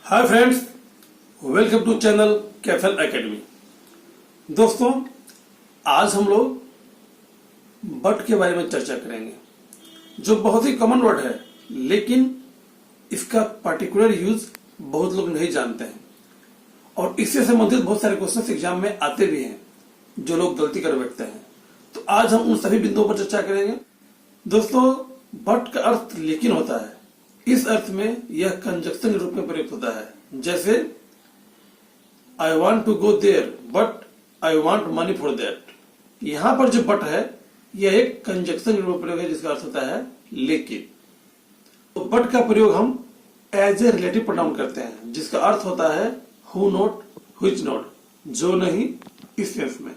Hi friends, welcome to channel Kaifal academy. दोस्तों, आज हम लोग बट के बारे में चर्चा करेंगे, जो बहुत ही कॉमन वर्ड है, लेकिन इसका पर्टिकुलर यूज बहुत लोग नहीं जानते हैं और इससे संबंधित बहुत सारे क्वेश्चन एग्जाम में आते भी हैं जो लोग गलती कर बैठते हैं। तो आज हम उन सभी बिंदुओं पर चर्चा करेंगे। दोस्तों, बट का अर्थ लेकिन होता है। इस अर्थ में यह कंजक्शन के रूप में प्रयुक्त होता है, जैसे I want to go there but I want money for that. यहां पर जो बट है यह एक कंजक्शन के रूप में प्रयोग है, जिसका अर्थ होता है लेकिन। तो बट का प्रयोग हम एज ए रिलेटिव प्रोनाउन करते हैं, जिसका अर्थ होता है हु नॉट, व्हिच नॉट, जो नहीं, इस सेंस में।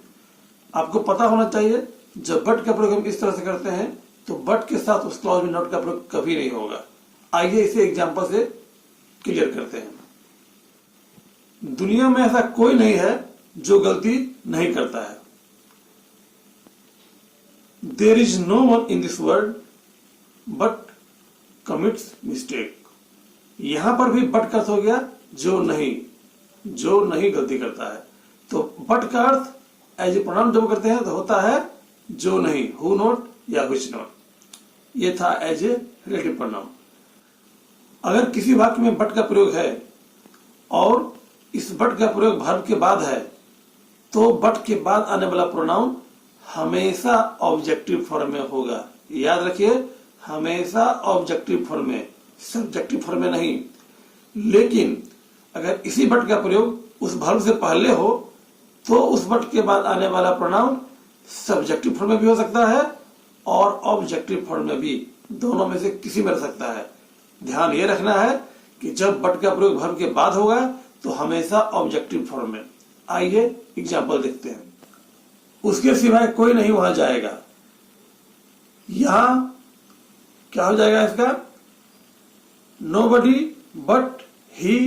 आपको पता होना चाहिए, जब बट का प्रयोग हम इस तरह से करते हैं तो बट के साथ उस क्लॉज में नॉट का प्रयोग कभी नहीं होगा। आइए इसे एग्जांपल से क्लियर करते हैं। दुनिया में ऐसा कोई नहीं है जो गलती नहीं करता है। There is no one in this world but commits mistake. यहां पर भी बट का अर्थ हो गया जो नहीं गलती करता है। तो बट का अर्थ एज ए प्रोनाउन जब करते हैं तो होता है जो नहीं, हु नॉट या व्हिच नॉट। ये था एज ए रिलेटिव प्रोनाउन। अगर किसी वाक्य में बट का प्रयोग है और इस बट का प्रयोग वर्ब के बाद है, तो बट के बाद आने वाला प्रोनाउन हमेशा ऑब्जेक्टिव फॉर्म में होगा। याद रखिए, हमेशा ऑब्जेक्टिव फॉर्म में, सब्जेक्टिव फॉर्म में नहीं। लेकिन अगर इसी बट का प्रयोग उस वर्ब से पहले हो तो उस बट के बाद आने वाला प्रोनाउन सब्जेक्टिव फॉर्म में भी हो सकता है और ऑब्जेक्टिव फॉर्म में भी, दोनों में से किसी में रह सकता है। ध्यान ये रखना है कि जब बट का प्रयोग वर्ब के बाद होगा तो हमेशा ऑब्जेक्टिव फॉर्म में। आइए एग्जांपल देखते हैं। उसके सिवाय कोई नहीं वहां जाएगा। यहां क्या हो जाएगा इसका? Nobody but he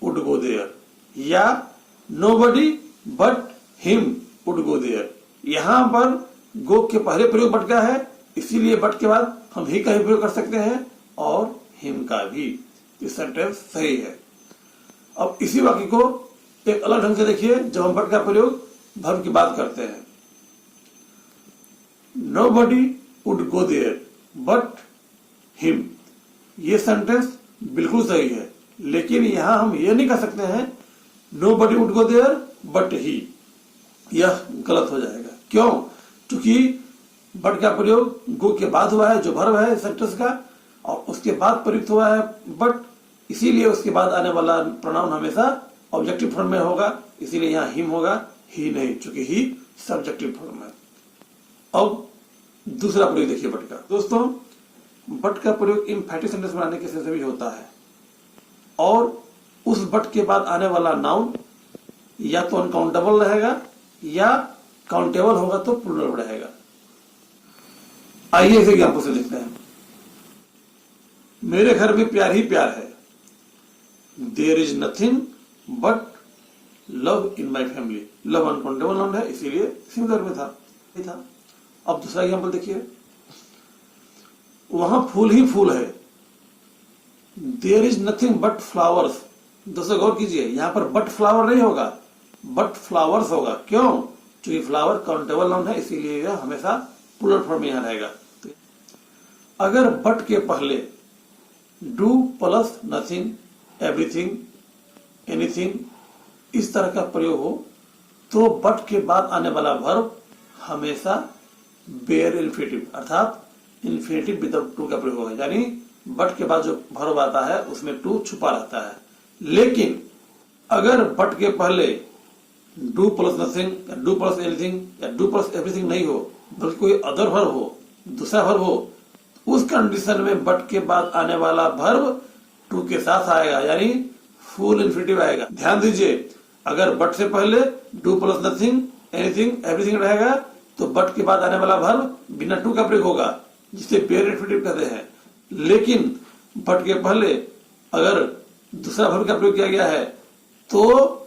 would go there, या nobody but him would go there. यहां पर गो के पहले प्रयोग बट का है, इसीलिए बट के बाद हम ही का ही प्रयोग कर सकते हैं और हिम का भी। इस सेंटेंस सही है। अब इसी वाक्य को एक अलग ढंग से देखिए, जब हम बट का प्रयोग वर्ब की बात करते हैं। Nobody would go there but him. ये सेंटेंस बिल्कुल सही है, लेकिन यहां हम ये नहीं कह सकते हैं nobody would go there but he. यह गलत हो जाएगा। क्यों? क्योंकि बट का प्रयोग गो के बाद हुआ है, जो वर्ब है सेंटेंस का, और उसके बाद प्रयुक्त हुआ है बट, इसीलिए उसके बाद आने वाला प्रोनाउन हमेशा ऑब्जेक्टिव फॉर्म में होगा। इसीलिए यहाँ हिम होगा, ही नहीं, क्योंकि ही सब्जेक्टिव फॉर्म है। अब दूसरा प्रयोग देखिए बट का। दोस्तों, बट का प्रयोग एम्फैटिक सेंटेंस बनाने के से भी होता है और उस बट के बाद आने वाला नाउन या तो अनकाउंटेबल रहेगा या काउंटेबल होगा तो प्लूरल रहेगा। आइए इसे एग्जांपल से देखते हैं। मेरे घर में प्यार ही प्यार है। There is nothing but love in my family. Love uncountable noun है, इसीलिए सिंगुलर में था। अब दूसरा एग्जांपल देखिए। वहां फूल ही फूल है। There is nothing but flowers. दोस्तों गौर कीजिए, यहां पर बट फ्लावर नहीं होगा, बट फ्लावर्स होगा। क्यों? क्योंकि फ्लावर काउंटेबल नाउन है, इसीलिए यह हमेशा प्लूरल फॉर्म में यहां रहेगा। अगर बट के पहले do plus nothing, everything, anything इस तरह का प्रयोग हो तो बट के बाद आने वाला वर्ब हमेशा बेयर इन्फिनिटिव अर्थात इन्फिनिटिव विदाउट टू का प्रयोग होगा। यानी बट के बाद जो वर्ब आता है उसमें टू छुपा रहता है। लेकिन अगर बट के पहले डू प्लस नथिंग या डू प्लस एनीथिंग या डू प्लस एवरीथिंग नहीं हो, बल्कि कोई अदर वर्ब हो, दूसरा वर्ब हो, उस कंडीशन में बट के बाद आने वाला वर्ब टू के साथ आएगा, यानी फुल इन्फिनिटिव आएगा। ध्यान दीजिए, अगर बट से पहले do plus nothing, anything, everything रहेगा तो बट के बाद आने वाला वर्ब बिना टू का प्रयोग होगा, जिसे पेयर इन्फिनिटिव कहते हैं। लेकिन बट के पहले अगर दूसरा वर्ब का प्रयोग किया गया है तो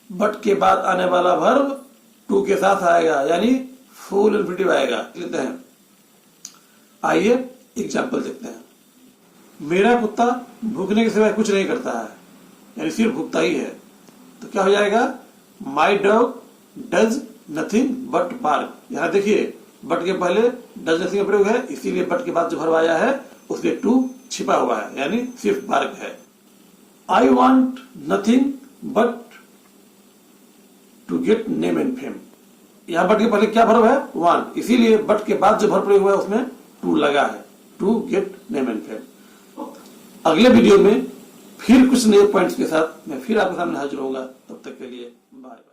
बट के बाद आने वाला वर्ब टू के साथ आएगा, यानी फुल इन्फिनिटिव आएगा। लेते हैं, आइए एग्जाम्पल देखते हैं। मेरा कुत्ता भूखने के सिवाय कुछ नहीं करता है। यानी सिर्फ भुगता ही है। तो क्या हो जाएगा, my dog does nothing but bark. यहां देखिए बट के पहले डज नथिंग का प्रयोग है, इसीलिए बट के बाद जो वर्ब आया है उसमें टू छिपा हुआ है, यानी सिर्फ बार्क है। I want nothing but to get name and fame. यहां बट के पहले क्या वर्ब है, वांट, इसीलिए बट के बाद जो वर्ब प्रयोग हुआ है उसमें टू लगा है, to get name and fame. अगले वीडियो में फिर कुछ नए पॉइंट्स के साथ मैं फिर आपके सामने हाजिर होऊंगा। तब तक के लिए बाय।